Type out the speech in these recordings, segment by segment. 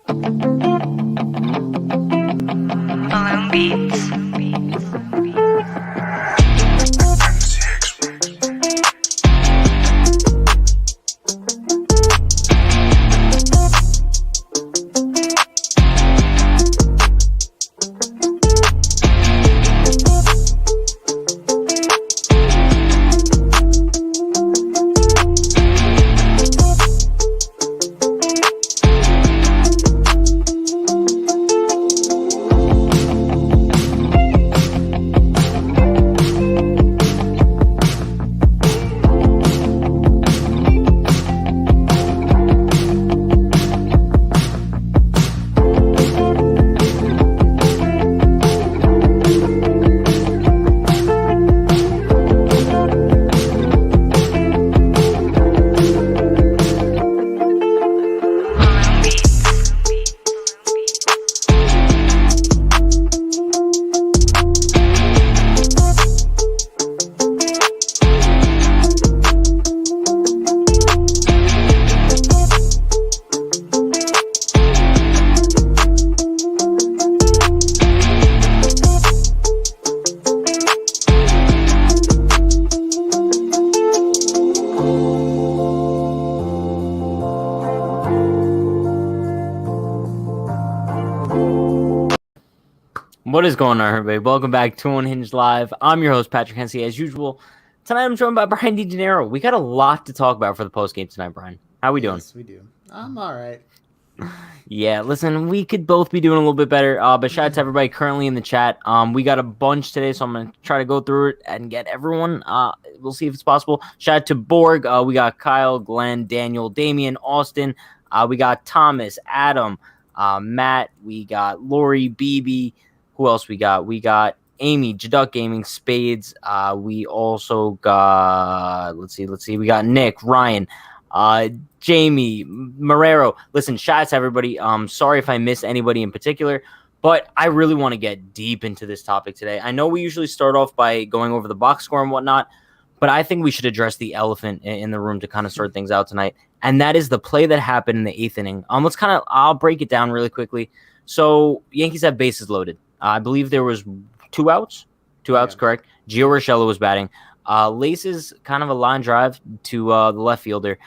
Balloon Beats. What is going on, everybody? Welcome back to Unhinged Live. I'm your host, Patrick Hensey, as usual. Tonight, I'm joined by Brian DeGennaro. We got a lot to talk about for the postgame tonight, Brian. How we doing? Yes, we do. I'm all right. Yeah, listen, we could both be doing a little bit better, but shout out to everybody currently in the chat. We got a bunch today, so I'm going to try to go through it and get everyone. We'll see if it's possible. Shout out to Borg. We got Kyle, Glenn, Daniel, Damian, Austin. We got Thomas, Adam, Matt. We got Lori, BB. Who else we got? We got Amy, Jaduk Gaming, Spades. We also got, let's see. We got Nick, Ryan, Jamie, Marrero. Listen, shout out to everybody. Sorry if I miss anybody in particular, but I really want to get deep into this topic today. I know we usually start off by going over the box score and whatnot, but I think we should address the elephant in the room to kind of sort things out tonight. And that is the play that happened in the 8th inning. I'll break it down really quickly. So Yankees have bases loaded. I believe there was two outs, correct? Gio Urshela was batting. Laces kind of a line drive to the left fielder.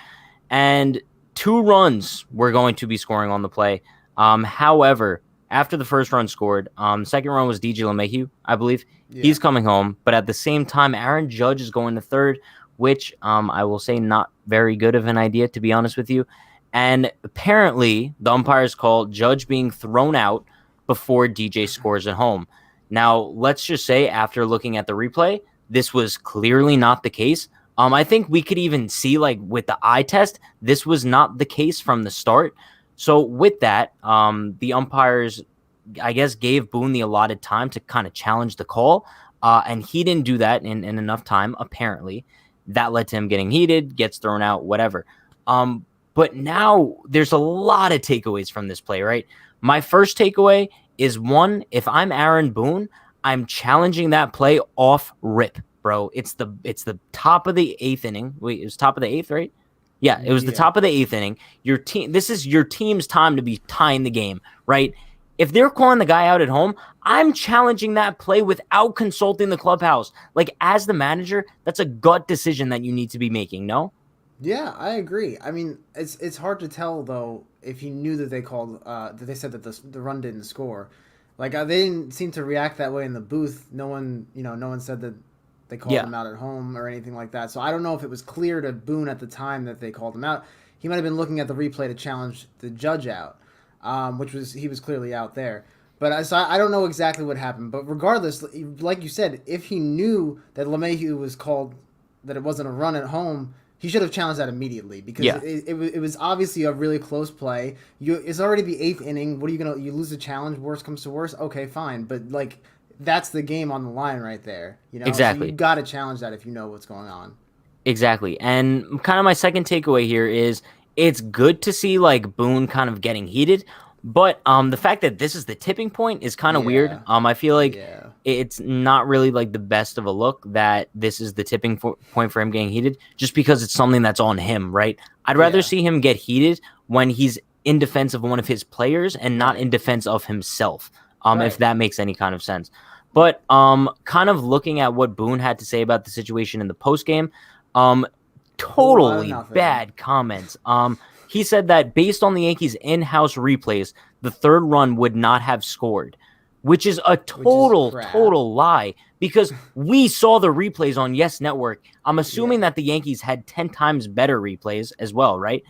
And 2 runs were going to be scoring on the play. However, after the first run scored, the second run was DJ LeMahieu, I believe. Yeah. He's coming home. But at the same time, Aaron Judge is going to third, which I will say not very good of an idea, to be honest with you. And apparently, the umpires called Judge being thrown out before DJ scores at home. Now, let's just say after looking at the replay, this was clearly not the case. I think we could even see, like, with the eye test, this was not the case from the start. So with that, the umpires, I guess, gave Boone the allotted time to kind of challenge the call, and he didn't do that in enough time, apparently. That led to him getting heated, gets thrown out, whatever. But now there's a lot of takeaways from this play, right? My first takeaway is, one, if I'm Aaron Boone, I'm challenging that play off rip, bro. It's the top of the 8th inning. Wait, it was top of the 8th, right? Yeah, it was the top of the 8th inning. This is your team's time to be tying the game, right? If they're calling the guy out at home, I'm challenging that play without consulting the clubhouse. Like, as the manager, that's a gut decision that you need to be making, no? Yeah, I agree. I mean, it's hard to tell, though, if he knew that they called that they said that the run didn't score. Like, they didn't seem to react that way in the booth. No one said that they called him out at home or anything like that. So I don't know if it was clear to Boone at the time that they called him out. He might have been looking at the replay to challenge the Judge out, he was clearly out there. But I don't know exactly what happened. But regardless, like you said, if he knew that LeMahieu was called, that it wasn't a run at home, he should have challenged that immediately, because it was obviously a really close play. It's already the 8th inning. What are you gonna? You lose the challenge. Worst comes to worst. Okay, fine. But like, that's the game on the line right there. You know, exactly. So you got to challenge that if you know what's going on. Exactly. And kind of my second takeaway here is, it's good to see, like, Boone kind of getting heated, but the fact that this is the tipping point is kind of weird. I feel like it's not really, like, the best of a look that this is the tipping point for him getting heated, just because it's something that's on him, right? I'd rather see him get heated when he's in defense of one of his players and not in defense of himself. If that makes any kind of sense. But kind of looking at what Boone had to say about the situation in the postgame, totally bad comments. He said that based on the Yankees' in-house replays, the third run would not have scored, which is a total lie because we saw the replays on Yes Network. I'm assuming that the Yankees had 10 times better replays as well, right?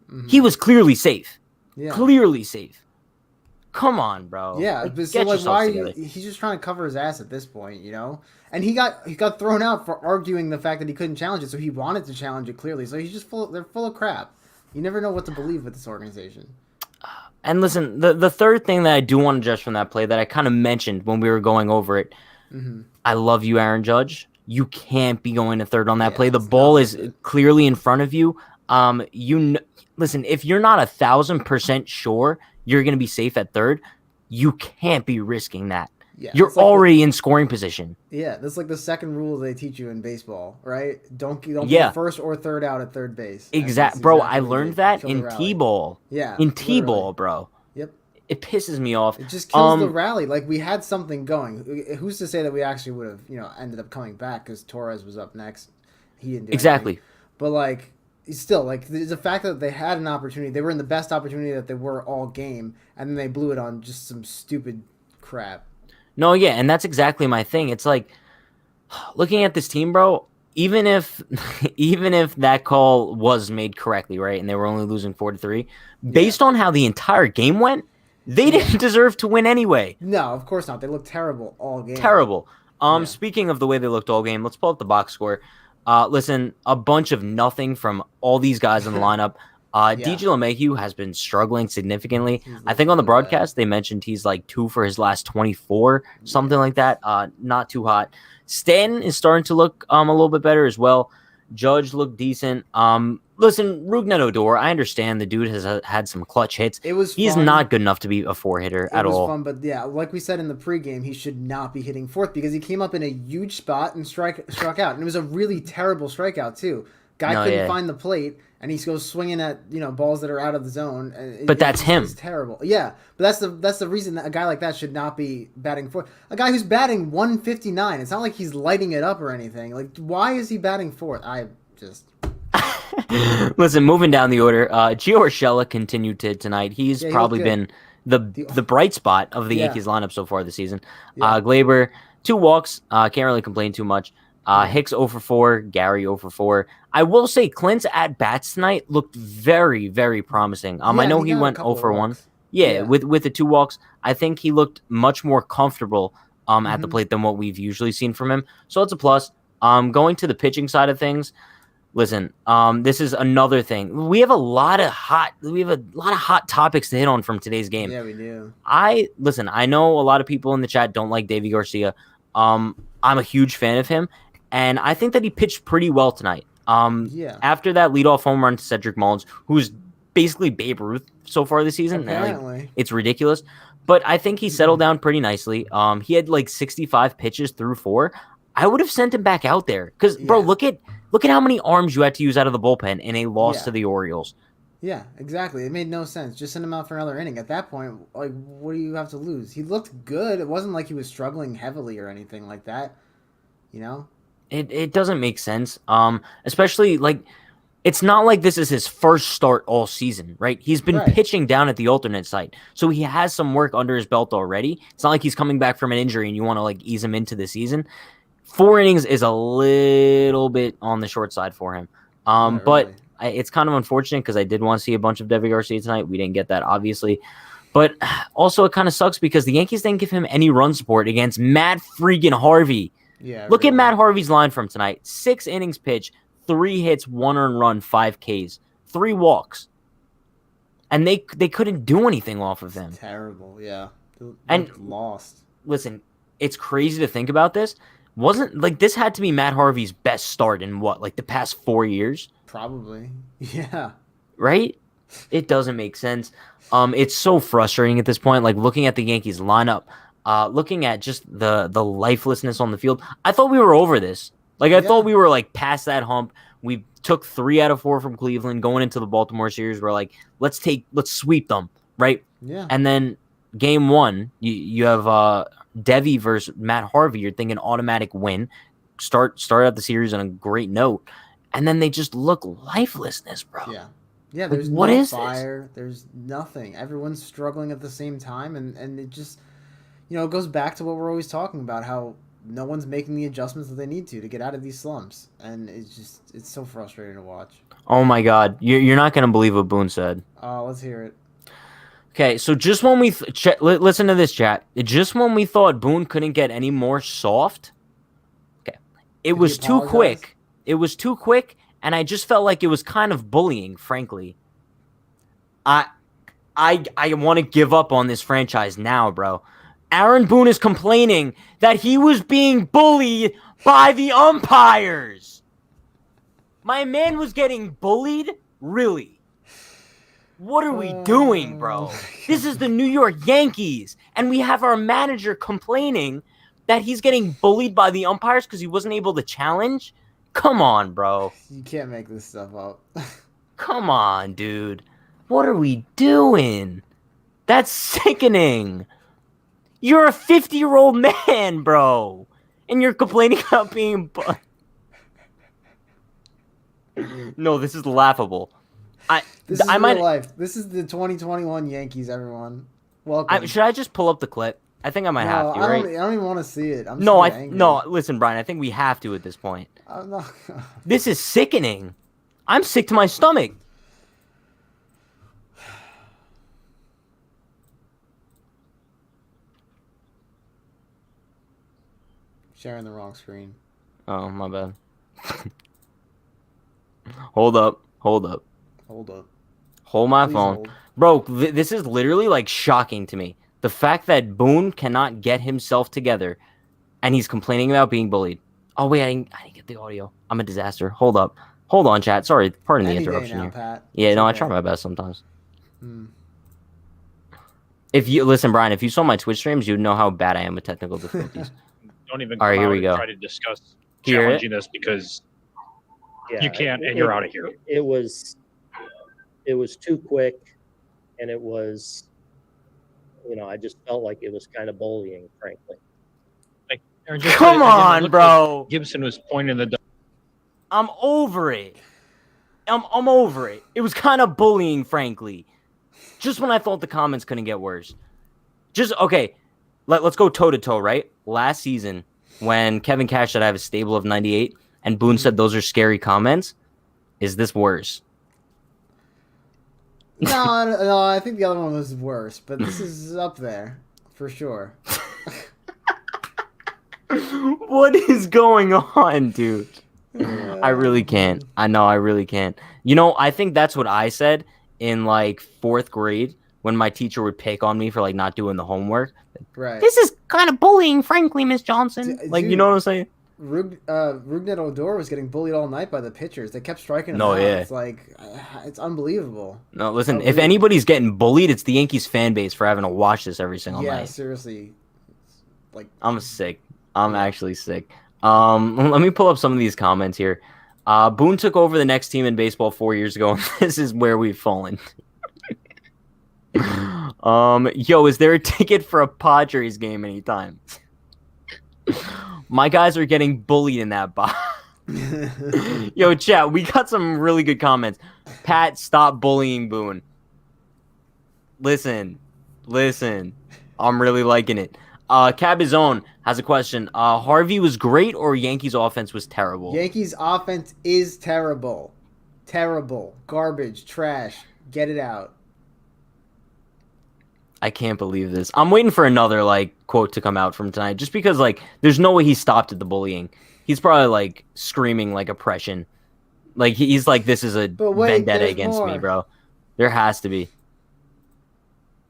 Mm-hmm. He was clearly safe. Yeah. Clearly safe. Come on, bro. Yeah, but so like, why? He's just trying to cover his ass at this point, you know. And he got thrown out for arguing the fact that he couldn't challenge it, so he wanted to challenge it clearly. So he's just they're full of crap. You never know what to believe with this organization. And listen, the third thing that I do want to judge from that play that I kind of mentioned when we were going over it, I love you, Aaron Judge. You can't be going to third on that play. The ball is clearly in front of you. Listen, if you're not 1,000% sure you're going to be safe at third, you can't be risking that. Yeah, you're already in scoring position. Yeah, that's like the second rule they teach you in baseball, right? Don't be first or third out at third base. Exactly, bro. I learned that in T-ball. Yeah, in T-ball, bro. Yep. It pisses me off. It just kills the rally. Like, we had something going. Who's to say that we actually would have, ended up coming back because Torres was up next. He didn't do anything. But like, still, like, the fact that they had an opportunity, they were in the best opportunity that they were all game, and then they blew it on just some stupid crap. No, yeah, and that's exactly my thing. It's like, looking at this team, bro, even if that call was made correctly, right, and they were only losing 4-3, based on how the entire game went, they didn't deserve to win anyway. No, of course not. They looked terrible all game. Terrible. Speaking of the way they looked all game, let's pull up the box score. Listen, a bunch of nothing from all these guys in the lineup. DJ LeMahieu has been struggling significantly. I think on the broadcast they mentioned he's like 2 for his last 24, something like that. Not too hot. Stanton is starting to look a little bit better as well. Judge looked decent. Listen, Rougned Odor, I understand the dude has had some clutch hits. He's not good enough to be a 4-hitter at all. It was fun, but yeah, like we said in the pregame, he should not be hitting fourth because he came up in a huge spot and struck out, and it was a really terrible strikeout too. Guy couldn't find the plate, and he goes swinging at balls that are out of the zone. But that's him. It's terrible. Yeah, but that's the reason that a guy like that should not be batting fourth. A guy who's batting 159. It's not like he's lighting it up or anything. Like, why is he batting fourth? Listen, moving down the order, Gio Urshela continued tonight. He's probably been the bright spot of the Yankees lineup so far this season. Glaber, 2 walks. Can't really complain too much. Hicks 0 for 4, Gary 0 for 4. I will say Clint's at-bats tonight looked very, very promising. I know he went 0 for 1. Yeah, with the 2 walks. I think he looked much more comfortable at the plate than what we've usually seen from him. So it's a plus. Going to the pitching side of things, listen, this is another thing. We have a lot of hot topics to hit on from today's game. Yeah, we do. I know a lot of people in the chat don't like Davy Garcia. I'm a huge fan of him, and I think that he pitched pretty well tonight. After that leadoff home run to Cedric Mullins, who's basically Babe Ruth so far this season. Apparently. It's ridiculous. But I think he settled down pretty nicely. He had like 65 pitches through 4. I would have sent him back out there. Because, bro, look at how many arms you had to use out of the bullpen in a loss to the Orioles. Yeah, exactly. It made no sense. Just send him out for another inning. At that point, like, what do you have to lose? He looked good. It wasn't like he was struggling heavily or anything like that. It doesn't make sense. Especially, like, it's not like this is his first start all season, right? He's been pitching down at the alternate site. So he has some work under his belt already. It's not like he's coming back from an injury and you want to, like, ease him into the season. 4 innings is a little bit on the short side for him. But it's kind of unfortunate because I did want to see a bunch of Davy Garcia tonight. We didn't get that, obviously. But also it kind of sucks because the Yankees didn't give him any run support against Matt freaking Harvey. Yeah. Look at Matt Harvey's line from tonight. 6 innings pitched, 3 hits, 1 earned run, 5 Ks, 3 walks. And they couldn't do anything off of him. It's terrible, yeah. And lost. Listen, it's crazy to think about this. This had to be Matt Harvey's best start in the past 4 years? Probably. Yeah. Right? It doesn't make sense. It's so frustrating at this point. Like, looking at the Yankees lineup, looking at just the lifelessness on the field. I thought we were over this. Like, I thought we were, like, past that hump. We took 3 out of 4 from Cleveland going into the Baltimore series. We're like, let's sweep them, right? Yeah. And then game 1, you have Devi versus Matt Harvey. You're thinking automatic win. Start out the series on a great note, and then they just look lifelessness, bro. Yeah. Yeah, there's what no is fire. There's nothing. Everyone's struggling at the same time, and it just, it goes back to what we're always talking about, how no one's making the adjustments that they need to get out of these slumps, and it's so frustrating to watch. Oh my God, you're not gonna believe what Boone said. Let's hear it. Okay, so just when we listen to this, chat. Just when we thought Boone couldn't get any more soft, okay, it was too quick. It was too quick, and I just felt like it was kind of bullying, frankly. I want to give up on this franchise now, bro. Aaron Boone is complaining that he was being bullied by the umpires. My man was getting bullied? Really? What are we doing, bro? This is the New York Yankees, and we have our manager complaining that he's getting bullied by the umpires because he wasn't able to challenge? Come on, bro. You can't make this stuff up. Come on, dude. What are we doing? That's sickening. You're a 50-year-old man, bro. And you're complaining about being... No, this is laughable. This is real life. This is the 2021 Yankees, everyone. Welcome. Should I just pull up the clip? I think I might have to, right? I don't even want to see it. No, listen, Brian, I think we have to at this point. I'm not... This is sickening. I'm sick to my stomach. Sharing the wrong screen. Oh, my bad. Hold up. Hold my Please phone. hold. Bro, this is literally like shocking to me. The fact that Boone cannot get himself together and he's complaining about being bullied. Oh, wait, I didn't get the audio. I'm a disaster. Hold up. Hold on, chat. Sorry, pardon the interruption now, here. Pat. Yeah, It's no, I okay. try my best sometimes. If you listen, Brian, if you saw my Twitch streams, you'd know how bad I am with technical difficulties. Don't even All right, come here out we and go. try to discuss Hear it? challenging this because you can't and you're out of here. It was too quick, and it was, I just felt like it was kind of bullying, frankly. Like, Aaron just Come said, again, it on, looked bro. like Gibson was pointing the. I'm over it. I'm over it. It was kind of bullying, frankly. Just when I thought the comments couldn't get worse. Okay, let's go toe-to-toe, right? Last season, when Kevin Cash said I have a stable of 98, and Boone said those are scary comments, is this worse? No, I think the other one was worse, but this is up there for sure. What is going on, dude? I really can't. I know I really can't. I think that's what I said in like 4th grade when my teacher would pick on me for like not doing the homework. Right. This is kind of bullying, frankly, Miss Johnson. Dude, you know what I'm saying? Rougned Odor was getting bullied all night by the pitchers. They kept striking him No, out. yeah. It's like, it's unbelievable. No, listen, if anybody's getting bullied, it's the Yankees fan base for having to watch this every single Yeah, night. seriously. Like, I'm sick. I'm actually sick. Let me pull up some of these comments here. Boone took over the next team in baseball 4 years ago, and this is where we've fallen. Yo, is there a ticket for a Padres game anytime? My guys are getting bullied in that box. Yo, chat, we got some really good comments. Pat, stop bullying Boone. Listen. I'm really liking it. Cabazone has a question. Harvey was great or Yankees offense was terrible? Yankees offense is terrible. Terrible. Garbage. Trash. Get it out. I can't believe this. I'm waiting for another quote to come out from tonight, just because there's no way he stopped at the bullying. He's probably screaming oppression. He's like, this is a vendetta against me, bro. There has to be.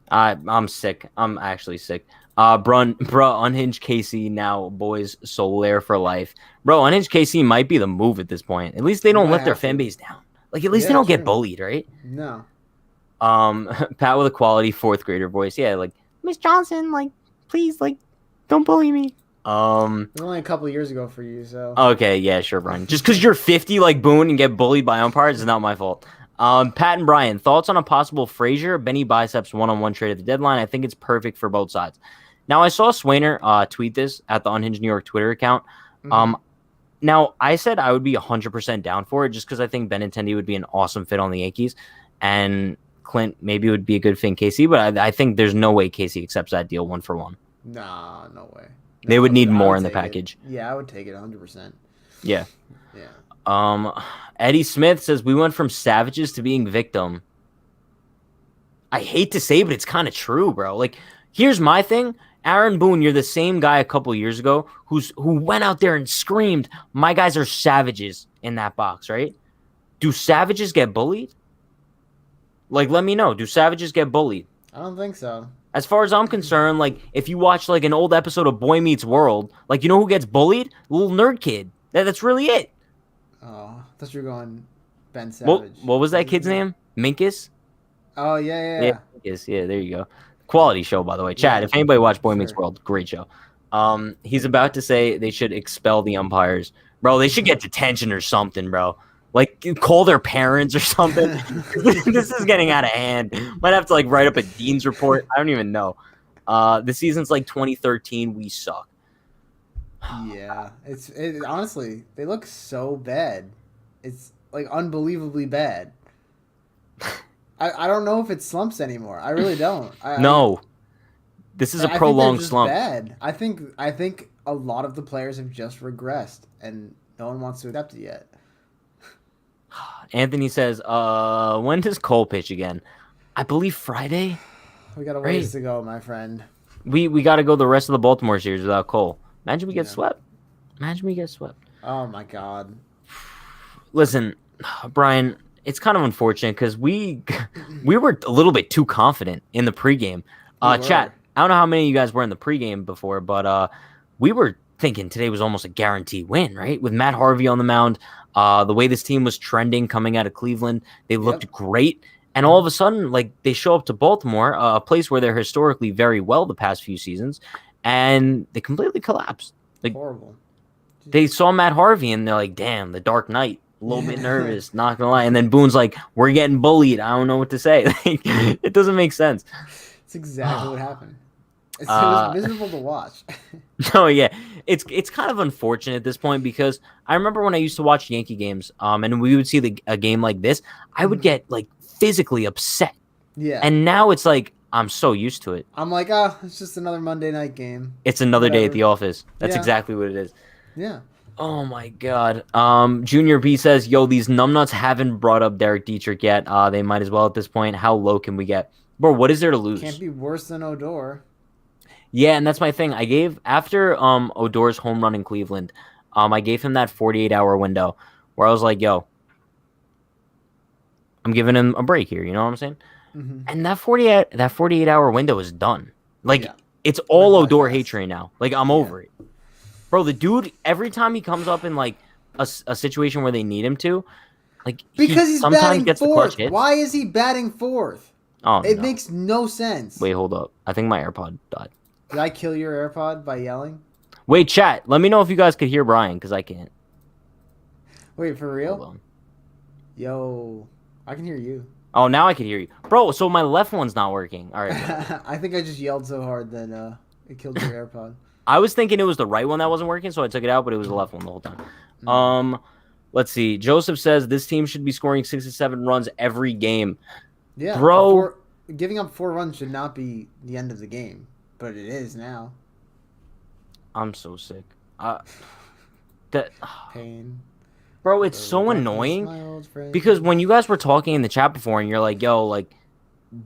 I'm sick. I'm actually sick. Unhinged KC now, boys. Solaire for life, bro. Unhinged KC might be the move at this point. At least they don't let their fan base down. At least they don't get bullied, right? No. Pat with a quality 4th grader voice. Yeah, Miss Johnson, please, don't bully me. It was only a couple of years ago for you, so. Okay, yeah, sure, Brian. Just because you're 50 like Boone and get bullied by umpires is not my fault. Pat and Brian, thoughts on a possible Frazier, Benny Biceps one-on-one trade at the deadline? I think it's perfect for both sides. Now, I saw Swainer tweet this at the Unhinged New York Twitter account. Now, I said I would be 100% down for it just because I think Benintendi would be an awesome fit on the Yankees. And Clint maybe would be a good fit in KC, but I think there's no way KC accepts that deal 1-for-1. Nah, no way. They would need I more would in the take it. package. Yeah, I would take it 100%. Yeah. Yeah. Eddie Smith says we went from savages to being victim. I hate to say, but it's kind of true, bro. Like, here's my thing. Aaron Boone, you're the same guy a couple years ago who went out there and screamed, "My guys are savages" in that box, right? Do savages get bullied? Like, let me know. Do savages get bullied? I don't think so. As far as I'm concerned, like, if you watch, like, an old episode of Boy Meets World, like, you know who gets bullied? The little nerd kid. That's really it. Oh, I thought you were going Ben Savage. What was that kid's name? Minkus? Oh, yeah. Minkus. Yeah, there you go. Quality show, by the way. Chat, if anybody watched Boy Meets World, great show. He's about to say they should expel the umpires. Bro, they should get detention or something, bro. Like, call their parents or something. This is getting out of hand. Might have to, like, write up a dean's report. I don't even know. The season's like 2013. We suck. Yeah. Honestly, they look so bad. It's, like, unbelievably bad. I don't know if it slumps anymore. I really don't. No. This is a prolonged slump. Bad. I think a lot of the players have just regressed, and no one wants to accept it yet. Anthony says, when does Cole pitch again? I believe Friday. We got a ways to go, my friend. We got to go the rest of the Baltimore series without Cole. Imagine we get swept. Oh, my God. Listen, Brian, it's kind of unfortunate because we were a little bit too confident in the pregame. Chat, I don't know how many of you guys were in the pregame before, but we were thinking today was almost a guaranteed win, right? With Matt Harvey on the mound, the way this team was trending coming out of Cleveland, they looked great. And all of a sudden, like, they show up to Baltimore, a place where they're historically very well the past few seasons, and they completely collapsed. Like, horrible. They saw Matt Harvey, and they're like, damn, the Dark Knight. A little bit nervous, not going to lie. And then Boone's like, we're getting bullied. I don't know what to say. Like, it doesn't make sense. It's exactly what happened. It was miserable to watch. No, yeah. It's kind of unfortunate at this point because I remember when I used to watch Yankee games, and we would see a game like this, I would get, like, physically upset. Yeah. And now it's like, I'm so used to it. I'm like, it's just another Monday night game. It's another day at the office. That's exactly what it is. Yeah. Oh, my God. Junior B says, yo, these numbnuts haven't brought up Derek Dietrich yet. They might as well at this point. How low can we get? Bro, what is there to lose? Can't be worse than Odor. Yeah, and that's my thing. I gave, after Odor's home run in Cleveland, I gave him that 48-hour window where I was like, yo, I'm giving him a break here. You know what I'm saying? Mm-hmm. And that 48-hour window is done. Like, it's all Odor hate train now. Like, I'm over it. Bro, the dude, every time he comes up in, like, a situation where they need him to, like, because he's sometimes batting gets fourth. The clutch hits. Why is he batting fourth? Oh, it makes no sense. Wait, hold up. I think my AirPod died. Did I kill your AirPod by yelling? Wait, chat. Let me know if you guys could hear Brian, because I can't. Wait, for real? Hold on. Yo, I can hear you. Oh, now I can hear you. Bro, so my left one's not working. All right. I think I just yelled so hard that it killed your AirPod. I was thinking it was the right one that wasn't working, so I took it out, but it was the left one the whole time. Let's see. Joseph says this team should be scoring 6 to 7 runs every game. Yeah, bro. Giving up 4 runs should not be the end of the game, but it is now. I'm so sick. Pain. Bro, it's so annoying because when you guys were talking in the chat before and you're like, yo, like,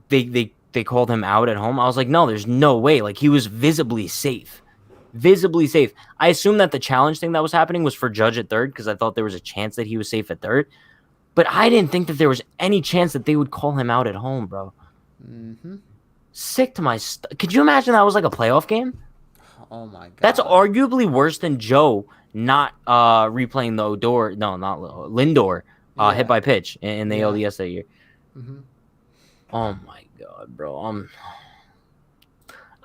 they called him out at home. I was like, no, there's no way. Like, he was visibly safe. Visibly safe. I assumed that the challenge thing that was happening was for Judge at third because I thought there was a chance that he was safe at third. But I didn't think that there was any chance that they would call him out at home, bro. Mm-hmm. Sick to my Could you imagine that was like a playoff game? Oh, my God. That's arguably worse than Joe not replaying the Odor. No, not Lindor hit by pitch in the LDS that year. Mm-hmm. Oh, my God, bro.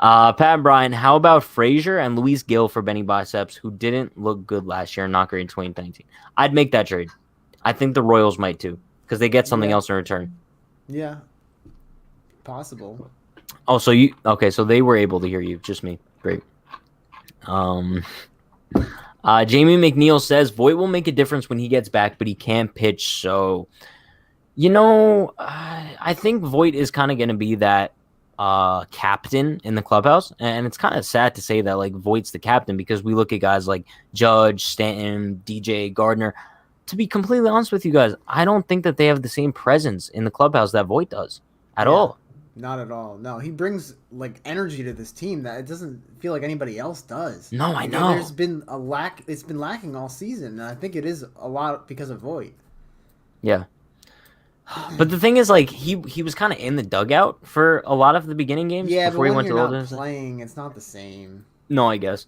Pat and Brian, how about Frazier and Luis Gil for Benny Biceps, who didn't look good last year and not great in 2019? I'd make that trade. I think the Royals might too, because they get something else in return. Yeah. Possible. Oh, so so they were able to hear you, just me. Great. Jamie McNeil says Voit will make a difference when he gets back, but he can't pitch. So, I think Voit is kind of going to be that captain in the clubhouse, and it's kind of sad to say that like Voigt's the captain because we look at guys like Judge, Stanton, DJ, Gardner. To be completely honest with you guys, I don't think that they have the same presence in the clubhouse that Voit does at all. Not at all. No, he brings like energy to this team that it doesn't feel like anybody else does. No, I know. There's been a lack. It's been lacking all season, and I think it is a lot because of Voit. Yeah. But the thing is, like, he was kind of in the dugout for a lot of the beginning games before he went to not playing, it's not the same. No, I guess.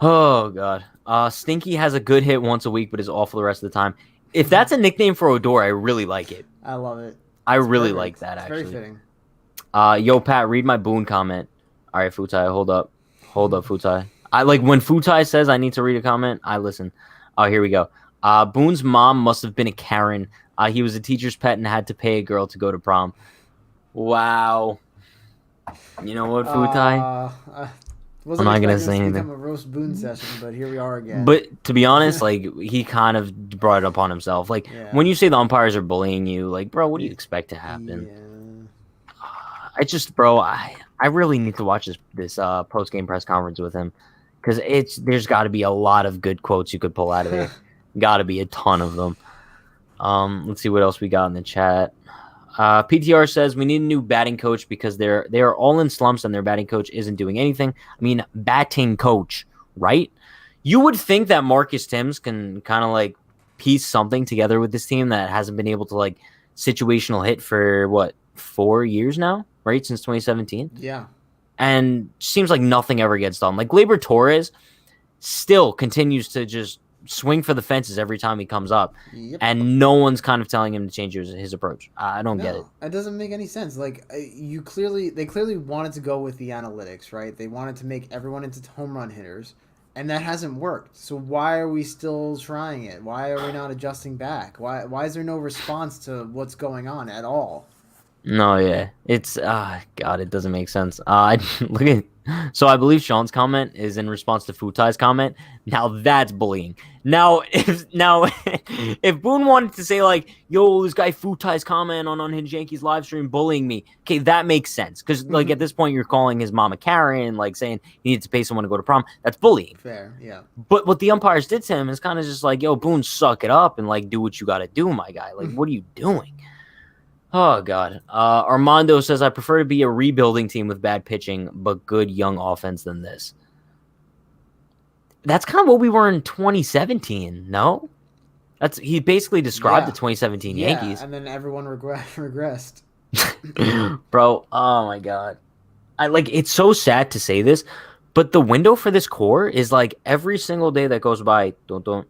Oh God. Stinky has a good hit once a week, but is awful the rest of the time. If that's a nickname for Odor, I really like it. I love it. I really like that. It's actually. very fitting. Yo, Pat, read my Boone comment. All right, Futai, hold up, Futai. I like when Futai says I need to read a comment. I listen. Oh, here we go. Boone's mom must have been a Karen. He was a teacher's pet and had to pay a girl to go to prom. Wow. You know what, Futai? I'm not gonna say anything. Become a roast Boone session, but here we are again. But to be honest, like he kind of brought it upon himself. Like when you say the umpires are bullying you, like bro, what do you expect to happen? Yeah. I just, bro, I really need to watch this post game press conference with him because there's got to be a lot of good quotes you could pull out of there. Got to be a ton of them. Let's see what else we got in the chat. PTR says we need a new batting coach because they are all in slumps and their batting coach isn't doing anything. I mean, batting coach, right? You would think that Marcus Timms can kind of like piece something together with this team that hasn't been able to like situational hit for what 4 years now, right? Since 2017. Yeah. And seems like nothing ever gets done. Like Gleyber Torres still continues to just swing for the fences every time he comes up. Yep. And no one's kind of telling him to change his approach. I don't get it. It doesn't make any sense. Like they clearly wanted to go with the analytics, right? They wanted to make everyone into home run hitters, and that hasn't worked. So why are we still trying it? Why are we not adjusting back? Why is there no response to what's going on at all? No, yeah. It's God, it doesn't make sense. Look at so I believe Sean's comment is in response to Futai's comment. Now that's bullying. Now if Boone wanted to say like, yo, this guy Futai's comment on Unhinged Yankees live stream bullying me, okay, that makes sense. Because like at this point you're calling his mom a Karen, like saying he needs to pay someone to go to prom. That's bullying. Fair, yeah. But what the umpires did to him is kind of just like, yo, Boone, suck it up and like do what you gotta do, my guy. Like, what are you doing? Oh, God. Armando says, I prefer to be a rebuilding team with bad pitching, but good young offense than this. That's kind of what we were in 2017, no? He basically described the 2017 Yankees. And then everyone regressed. Bro, oh, my God. It's so sad to say this, but the window for this core is like every single day that goes by, don't.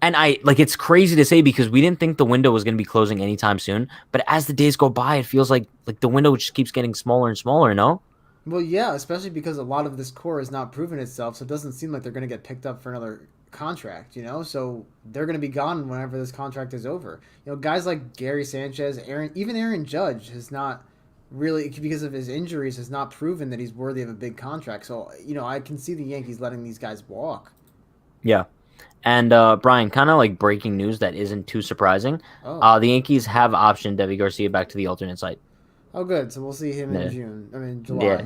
And it's crazy to say because we didn't think the window was going to be closing anytime soon. But as the days go by, it feels like the window just keeps getting smaller and smaller, no? Well, yeah, especially because a lot of this core has not proven itself. So it doesn't seem like they're going to get picked up for another contract, So they're going to be gone whenever this contract is over. Guys like Gary Sanchez, Aaron Judge has not really, because of his injuries, has not proven that he's worthy of a big contract. So, I can see the Yankees letting these guys walk. Yeah. And Brian, kind of like breaking news that isn't too surprising. The Yankees have optioned Devi Garcia back to the alternate site. Oh, good. So we'll see him in July. Yeah.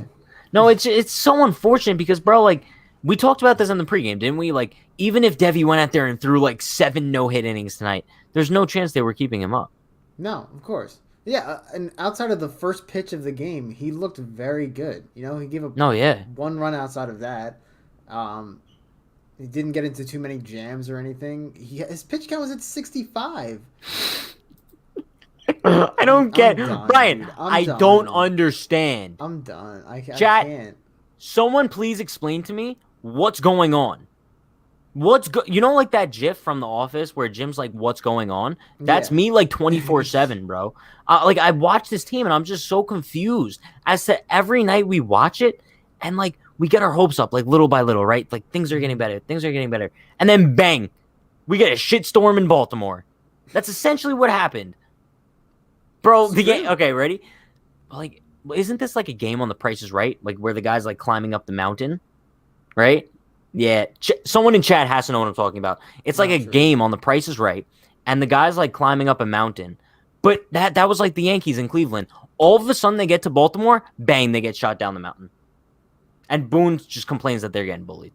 No, it's so unfortunate because, bro, like we talked about this in the pregame, didn't we? Like even if Devi went out there and threw like 7 no-hit innings tonight, there's no chance they were keeping him up. No, of course. Yeah, and outside of the first pitch of the game, he looked very good. He gave up 1 run outside of that. He didn't get into too many jams or anything. His pitch count was at 65. I don't get done, Brian. Dude. I don't understand. I'm done. I Chat, can't. Someone please explain to me what's going on. You know, like that GIF from The Office where Jim's like, "What's going on?" That's Yeah. me, like 24/7, bro. Like I watch this team and I'm just so confused as to every night we watch it, and like we get our hopes up, like little by little, right? Like things are getting better, and then bang, we get a shitstorm in Baltimore. That's essentially what happened, bro. The game. Okay, ready? Like, isn't this like a game on The Price is Right? Like where the guy's like climbing up the mountain, right? Yeah, someone in chat has to know what I'm talking about. It's like a game on The Price is Right, and the guy's like climbing up a mountain. But that was like the Yankees in Cleveland. All of a sudden, they get to Baltimore, bang, they get shot down the mountain. And Boone just complains that they're getting bullied.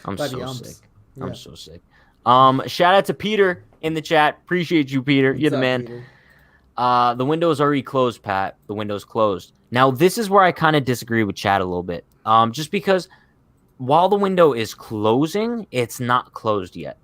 I'm so sick. Yeah. I'm so sick. Shout out to Peter in the chat. Appreciate you, Peter. You're the man. Peter? The window is already closed, Pat. The window's closed. Now, this is where I kind of disagree with chat a little bit. Just because while the window is closing, it's not closed yet.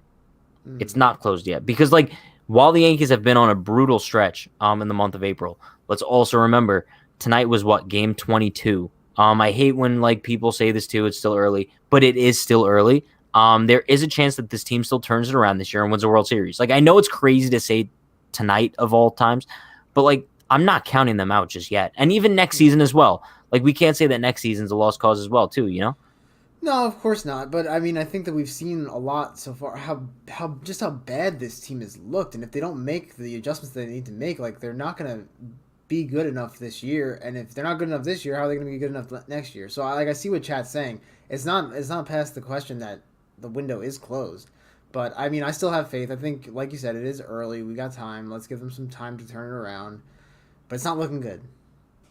It's not closed yet. Because, like, while the Yankees have been on a brutal stretch in the month of April, let's also remember, tonight was what? Game 22. I hate when, like, people say this too. It's still early. But it is still early. There is a chance that this team still turns it around this year and wins a World Series. Like, I know it's crazy to say tonight of all times, but, like, I'm not counting them out just yet. And even next season as well. Like, we can't say that next season's a lost cause as well, too, you know? No, of course not. But, I mean, I think that we've seen a lot so far how bad this team has looked. And if they don't make the adjustments they need to make, like, they're not going to be good enough this year. And if they're not good enough this year, how are they going to be good enough next year? So, I see what chat's saying. It's not past the question that the window is closed. But, I mean, I still have faith. I think, like you said, it is early. We got time. Let's give them some time to turn it around. But it's not looking good.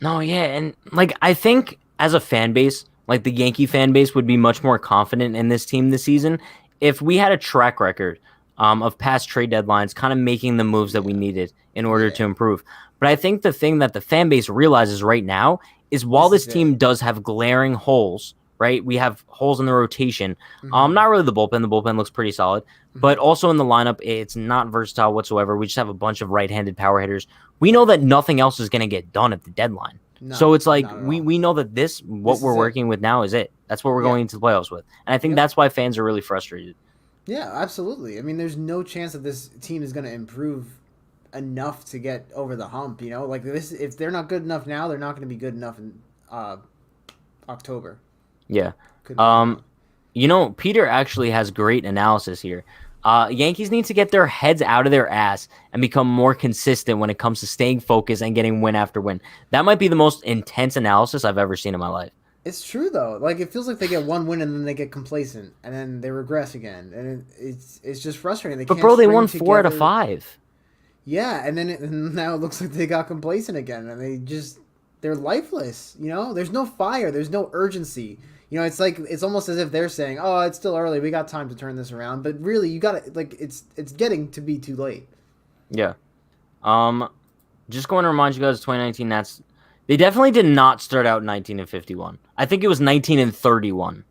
No, yeah, and like I think as a fan base, like the Yankee fan base would be much more confident in this team this season if we had a track record of past trade deadlines kind of making the moves that we needed in order to improve. But I think the thing that the fan base realizes right now is while this team does have glaring holes, right? We have holes in the rotation. Not really the bullpen. The bullpen looks pretty solid. But also in the lineup, it's not versatile whatsoever. We just have a bunch of right-handed power hitters. We know that nothing else is going to get done at the deadline. No, so it's like we know that what we're working with now is it. That's what we're going into the playoffs with. And I think that's why fans are really frustrated. Yeah, absolutely. I mean, there's no chance that this team is going to improve enough to get over the hump, you know? Like this, if they're not good enough now, they're not going to be good enough in October. Yeah. You know, Peter actually has great analysis here. Yankees need to get their heads out of their ass and become more consistent when it comes to staying focused and getting win after win. That might be the most intense analysis I've ever seen in my life. It's true, though. Like, it feels like they get one win and then they get complacent and then they regress again. And it's just frustrating. But, bro, they won 4 out of 5. Yeah, and then now it looks like they got complacent again and they're lifeless, you know? There's no fire. There's no urgency. You know, it's almost as if they're saying, "Oh, it's still early. We got time to turn this around." But really, you got to it's getting to be too late. Yeah. Just going to remind you guys, 2019 Nats, they definitely did not start out 19-51. I think it was 19-31.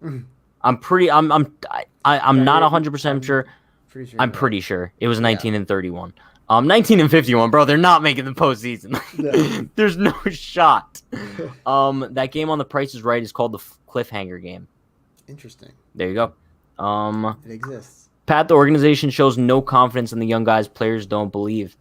I'm not 100% sure. I'm pretty sure it was 19-31. 19-51, bro. They're not making the postseason. No. There's no shot. That game on The Price is Right is called the Cliffhanger game. Interesting. There you go. It exists. Pat, the organization shows no confidence in the young guys. Players don't believe.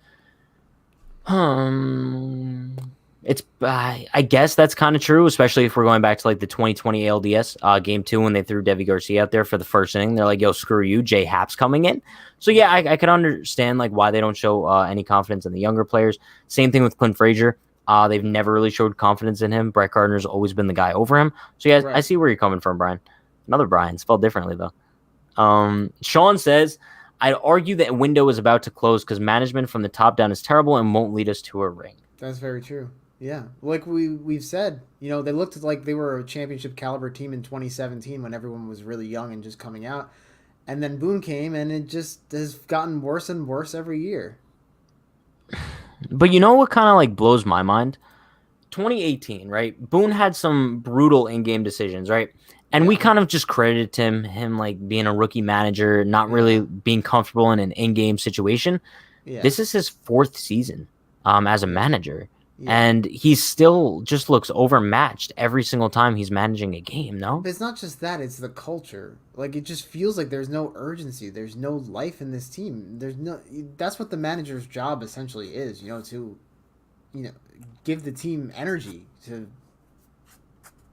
It's I guess that's kind of true, especially if we're going back to like the 2020 ALDS game 2 when they threw Devi Garcia out there for the first inning. They're like, "Yo, screw you, Jay Happ's coming in." So yeah, I could understand like why they don't show any confidence in the younger players. Same thing with Clint Frazier. They've never really showed confidence in him. Brett Gardner's always been the guy over him. So yeah, right. I see where you're coming from, Brian. Another Brian, spelled differently though. Sean says, "I'd argue that window is about to close because management from the top down is terrible and won't lead us to a ring." That's very true. Yeah, like we've said, you know, they looked like they were a championship caliber team in 2017 when everyone was really young and just coming out. And then Boone came, and it just has gotten worse and worse every year. But you know what kind of like blows my mind? 2018, right? Boone had some brutal in-game decisions, right? And we kind of just credited him like being a rookie manager, not really being comfortable in an in-game situation. Yeah. This is his 4th season as a manager. And he still just looks overmatched every single time he's managing a game, no? But it's not just that, it's the culture. Like, it just feels like there's no urgency. There's no life in this team. That's what the manager's job essentially is, to, give the team energy, to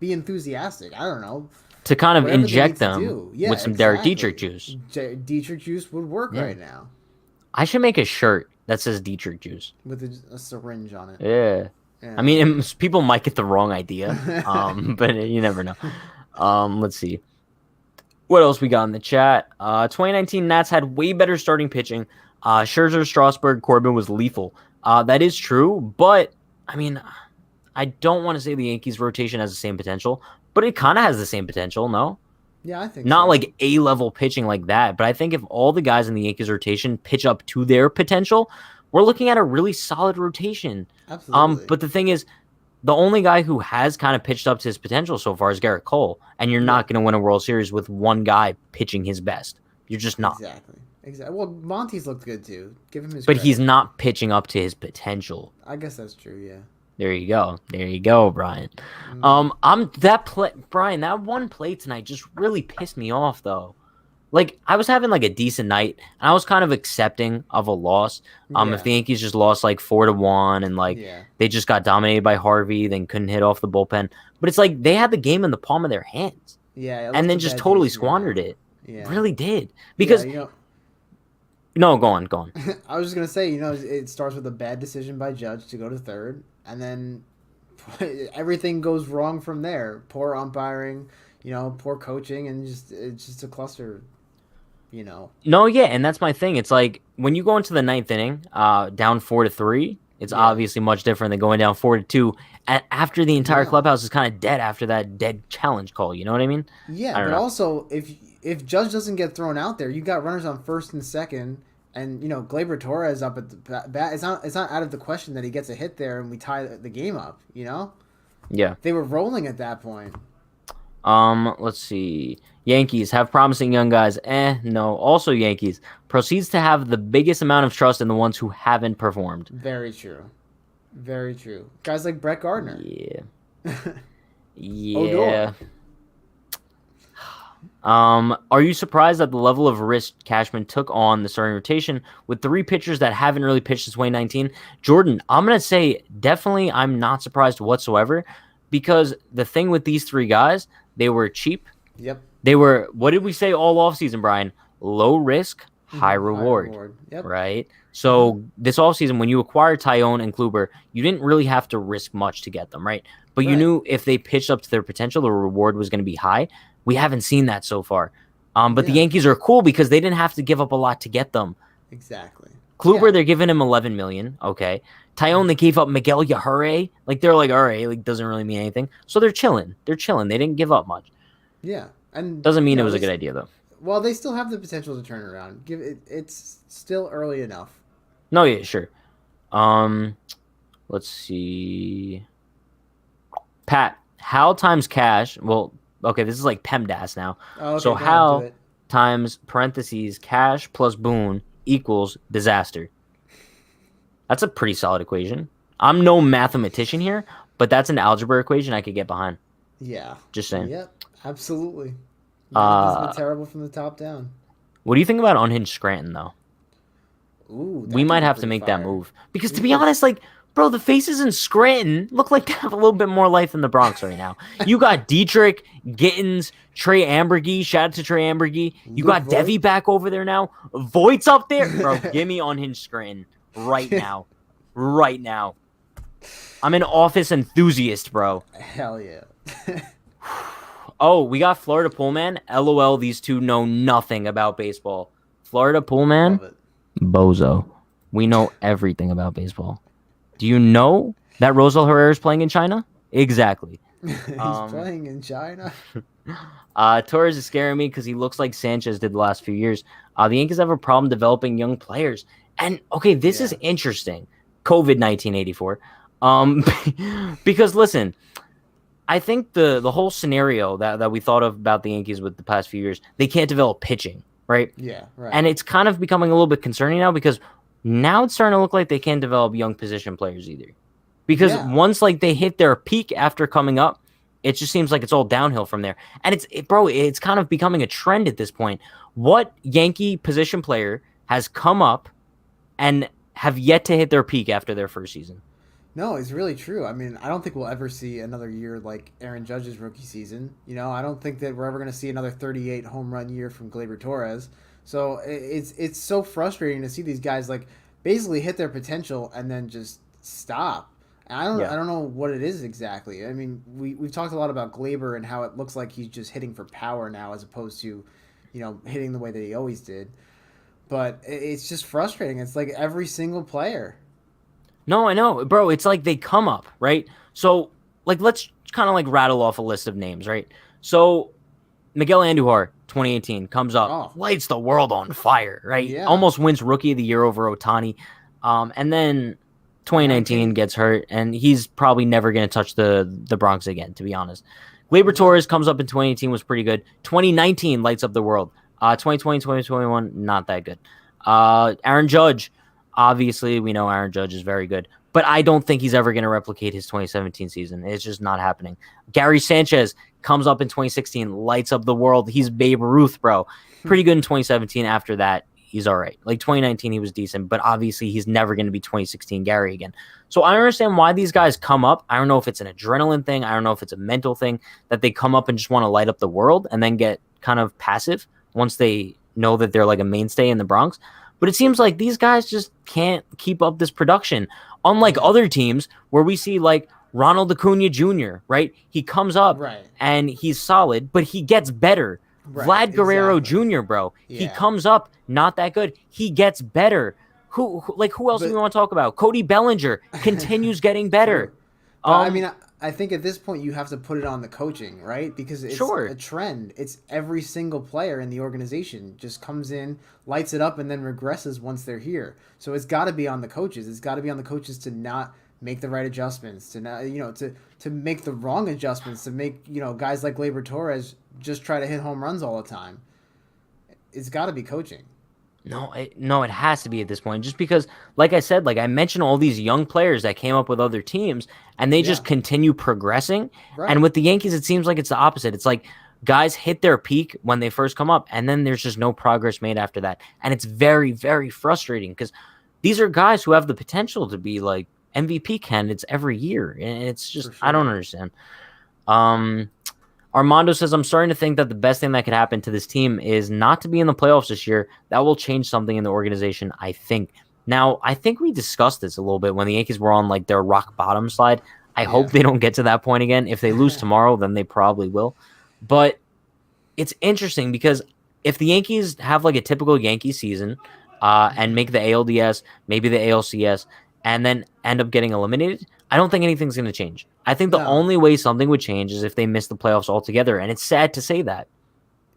be enthusiastic. I don't know. To kind of Whatever inject them with some Derek Dietrich juice. Dietrich juice would work right now. I should make a shirt that says Dietrich juice. With a syringe on it. Yeah. I mean, people might get the wrong idea, but you never know. Let's see. What else we got in the chat? 2019 Nats had way better starting pitching. Scherzer, Strasburg, Corbin was lethal. That is true, but, I mean, I don't want to say the Yankees rotation has the same potential, but it kind of has the same potential, no? Yeah, I think Not so. like A-level pitching like that, but I think if all the guys in the Yankees rotation pitch up to their potential, we're looking at a really solid rotation. Absolutely. But the thing is, the only guy who has kind of pitched up to his potential so far is Garrett Cole, and you're not going to win a World Series with one guy pitching his best. You're just not. Exactly. Well, Monty's looked good too. Give him his But credit. he's not pitching up to his potential. I guess that's true, yeah. There you go, Brian. Brian, that one play tonight just really pissed me off though. Like, I was having like a decent night, and I was kind of accepting of a loss. If the Yankees just lost like 4-1, and they just got dominated by Harvey, then couldn't hit off the bullpen. But it's like they had the game in the palm of their hands. Yeah. And then just totally squandered it. Yeah. Really did. Because no, go on. I was just gonna say, it starts with a bad decision by Judge to go to third, and then everything goes wrong from there. Poor umpiring, poor coaching, and it's just a cluster. No, yeah, and that's my thing. It's like when you go into the ninth inning, down 4-3, it's obviously much different than going down 4-2. After the entire clubhouse is kind of dead after that dead challenge call. You know what I mean? Yeah, but also if Judge doesn't get thrown out there, you got runners on first and second, and Gleyber Torres up at the bat. It's not out of the question that he gets a hit there and we tie the game up. Yeah, they were rolling at that point. Let's see. Yankees have promising young guys. No. Also, Yankees proceeds to have the biggest amount of trust in the ones who haven't performed. Very true. Very true. Guys like Brett Gardner. Yeah. Yeah. Are you surprised at the level of risk Cashman took on the starting rotation with 3 pitchers that haven't really pitched since 2019? Jordan, I'm going to say definitely I'm not surprised whatsoever, because the thing with these 3 guys, they were cheap. Yep. They were, what did we say all offseason, Brian? Low risk, high reward. Yep. Right? So this offseason, when you acquired Tyone and Kluber, you didn't really have to risk much to get them, right? But you knew if they pitched up to their potential, the reward was going to be high. We haven't seen that so far. But the Yankees are cool because they didn't have to give up a lot to get them. Exactly. Kluber, they're giving him $11 million. Okay. Tyone, they gave up Miguel Yajure. Like, they're like, all right, like, doesn't really mean anything. So they're chilling. They didn't give up much. Yeah. And doesn't mean it was a good idea, though. Well, they still have the potential to turn it around. It's still early enough. No, yeah, sure. Let's see. Pat, Hal times cash. Well, okay, this is like PEMDAS now. Oh, okay, so Hal times parentheses cash plus Boone equals disaster. That's a pretty solid equation. I'm no mathematician here, but that's an algebra equation I could get behind. Yeah. Just saying. Yep, absolutely. It's been terrible from the top down. What do you think about Unhinged Scranton, though? Ooh, we might have to make that move. Because to be honest, like, bro, the faces in Scranton look like they have a little bit more life than the Bronx right now. You got Dietrich, Gittins, Trey Ambergy. Shout out to Trey Ambergy. You got Devi back over there now. Voigt's up there. Bro, give me Unhinged Scranton right now. Right now. I'm an office enthusiast, bro. Hell yeah. Oh, we got Florida Pullman. LOL, these two know nothing about baseball. Florida Pullman, bozo. We know everything about baseball. Do you know that Rosal Herrera is playing in China? Exactly. He's playing in China? Torres is scaring me because he looks like Sanchez did the last few years. The Yankees have a problem developing young players. And, okay, this is interesting. COVID 1984. Because, listen, I think the whole scenario that we thought of about the Yankees with the past few years, they can't develop pitching, right? Yeah, right. And it's kind of becoming a little bit concerning now because now it's starting to look like they can't develop young position players either. because Yeah. once like they hit their peak after coming up, it just seems like it's all downhill from there. And it's kind of becoming a trend at this point. What Yankee position player has come up and have yet to hit their peak after their first season? No, it's really true. I mean, I don't think we'll ever see another year like Aaron Judge's rookie season. I don't think that we're ever going to see another 38 home run year from Gleyber Torres. So it's so frustrating to see these guys like basically hit their potential and then just stop. And I don't know what it is exactly. I mean, we've talked a lot about Gleyber and how it looks like he's just hitting for power now as opposed to, hitting the way that he always did. But it's just frustrating. It's like every single player. No, I know, bro. It's like they come up, right? So, like, let's kind of like rattle off a list of names, right? So, Miguel Andujar, 2018, comes up, lights the world on fire, right? Yeah. Almost wins Rookie of the Year over Ohtani. And then 2019 gets hurt, and he's probably never going to touch the Bronx again, to be honest. Gleyber Torres comes up in 2018, was pretty good. 2019 lights up the world. 2020, 2021, not that good. Aaron Judge. Obviously, we know Aaron Judge is very good, but I don't think he's ever going to replicate his 2017 season. It's just not happening. Gary Sanchez comes up in 2016, lights up the world. He's Babe Ruth, bro. Pretty good in 2017. After that, he's all right. Like 2019, he was decent, but obviously he's never going to be 2016 Gary again. So I understand why these guys come up. I don't know if it's an adrenaline thing. I don't know if it's a mental thing that they come up and just want to light up the world and then get kind of passive once they know that they're like a mainstay in the Bronx. But it seems like these guys just can't keep up this production. Unlike other teams where we see like Ronald Acuna Jr., right? He comes up and he's solid, but he gets better. Vlad Guerrero Jr., bro. Yeah. He comes up, not that good. He gets better. Who else do we want to talk about? Cody Bellinger continues getting better. I mean, I think at this point you have to put it on the coaching, right? Because it's a trend. It's every single player in the organization just comes in, lights it up, and then regresses once they're here. So it's got to be on the coaches. It's got to be on the coaches to not make the right adjustments, to not, to make the wrong adjustments, to make guys like Gleyber Torres just try to hit home runs all the time. It's got to be coaching. No, it has to be at this point. Just because, like I said, like I mentioned all these young players that came up with other teams, and they just continue progressing. Right. And with the Yankees, it seems like it's the opposite. It's like guys hit their peak when they first come up, and then there's just no progress made after that. And it's very, very frustrating because these are guys who have the potential to be like MVP candidates every year. And it's just, I don't understand. Armando says, I'm starting to think that the best thing that could happen to this team is not to be in the playoffs this year. That will change something in the organization, I think. Now, I think we discussed this a little bit when the Yankees were on like their rock bottom slide. I hope they don't get to that point again. If they lose tomorrow, then they probably will. But it's interesting because if the Yankees have like a typical Yankee season and make the ALDS, maybe the ALCS, and then end up getting eliminated, I don't think anything's going to change. I think the only way something would change is if they miss the playoffs altogether, and it's sad to say that.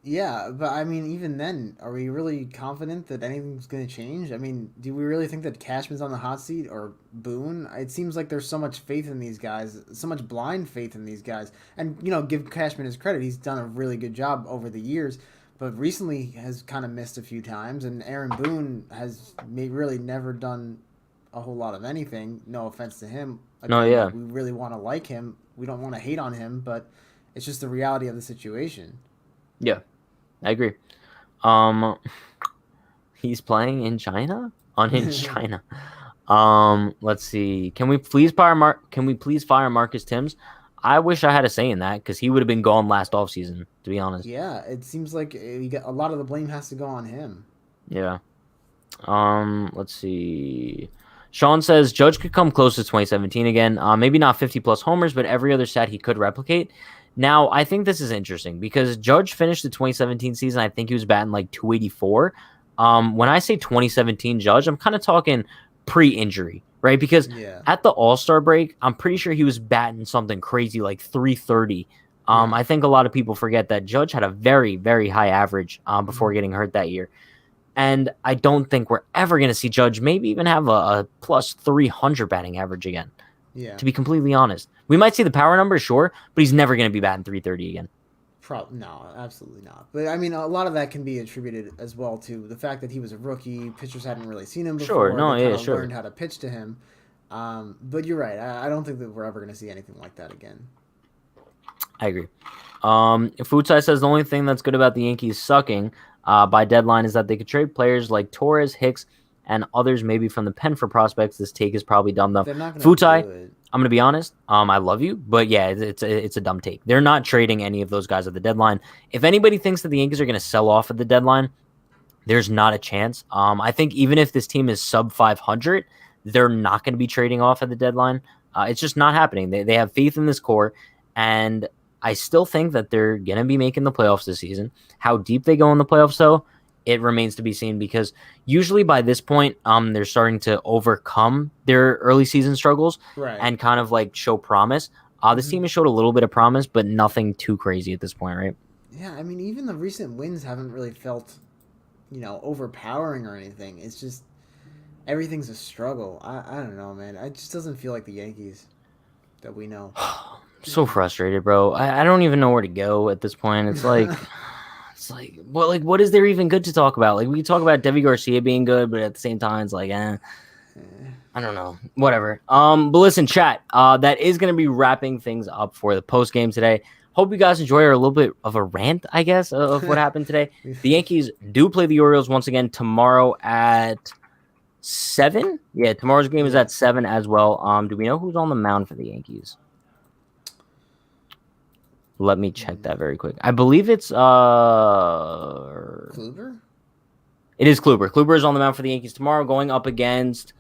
Yeah, but I mean, even then, are we really confident that anything's going to change? I mean, do we really think that Cashman's on the hot seat or Boone? It seems like there's so much faith in these guys, so much blind faith in these guys. And, give Cashman his credit. He's done a really good job over the years, but recently has kind of missed a few times. And Aaron Boone has really never done a whole lot of anything. No offense to him. Again, we really want to like him. We don't want to hate on him, but it's just the reality of the situation. Yeah, I agree. He's playing in China? Unhinged China. Let's see. Can we please fire Marcus Timms? I wish I had a say in that because he would have been gone last offseason, to be honest. Yeah, it seems like a lot of the blame has to go on him. Yeah. Let's see. Sean says Judge could come close to 2017 again. Maybe not 50-plus homers, but every other stat he could replicate. Now, I think this is interesting because Judge finished the 2017 season. I think he was batting like 284. When I say 2017 Judge, I'm kind of talking pre-injury, right? Because at the All-Star break, I'm pretty sure he was batting something crazy like 330. I think a lot of people forget that Judge had a very, very high average before getting hurt that year. And I don't think we're ever going to see Judge maybe even have a plus 300 batting average again. Yeah. To be completely honest. We might see the power number, sure, but he's never going to be batting 330 again. No, absolutely not. But, I mean, a lot of that can be attributed as well to the fact that he was a rookie. Pitchers hadn't really seen him before. Sure, learned how to pitch to him. But you're right. I don't think that we're ever going to see anything like that again. I agree. Futsai says the only thing that's good about the Yankees sucking by deadline is that they could trade players like Torres, Hicks, and others maybe from the pen for prospects. This take is probably dumb though. They're not going to Futsai, do it. I'm going to be honest. I love you, but yeah, it's a dumb take. They're not trading any of those guys at the deadline. If anybody thinks that the Yankees are going to sell off at the deadline, there's not a chance. I think even if this team is sub 500, they're not going to be trading off at the deadline. It's just not happening. They have faith in this core, and I still think that they're going to be making the playoffs this season. How deep they go in the playoffs, though, it remains to be seen, because usually by this point, they're starting to overcome their early season struggles and kind of like show promise. This team has showed a little bit of promise, but nothing too crazy at this point, right? Yeah, I mean, even the recent wins haven't really felt, overpowering or anything. It's just everything's a struggle. I don't know, man. It just doesn't feel like the Yankees that we know. So frustrated, bro. I don't even know where to go at this point. It's like, what is there even good to talk about? Like, we can talk about Devi Garcia being good, but at the same time, it's like, I don't know, whatever. But listen, chat, that is going to be wrapping things up for the post game today. Hope you guys enjoy our little bit of a rant, I guess, of what happened today. The Yankees do play the Orioles once again tomorrow at 7. Yeah, tomorrow's game is at 7 as well. Do we know who's on the mound for the Yankees? Let me check that very quick. I believe it's Kluber? It is Kluber. Kluber is on the mound for the Yankees tomorrow, going up against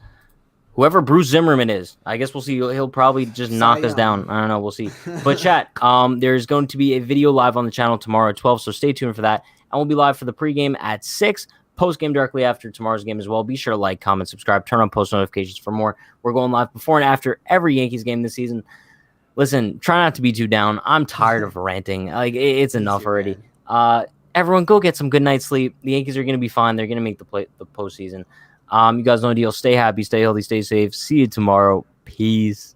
whoever Bruce Zimmerman is. I guess we'll see. He'll probably just knock us down. I don't know. We'll see. But chat, there's going to be a video live on the channel tomorrow at 12, so stay tuned for that. And we'll be live for the pregame at 6, postgame directly after tomorrow's game as well. Be sure to like, comment, subscribe, turn on post notifications for more. We're going live before and after every Yankees game this season. Listen, try not to be too down. I'm tired of ranting. Like, it's enough already. Everyone, go get some good night's sleep. The Yankees are going to be fine. They're going to make the postseason. You guys know the deal. Stay happy, stay healthy, stay safe. See you tomorrow. Peace.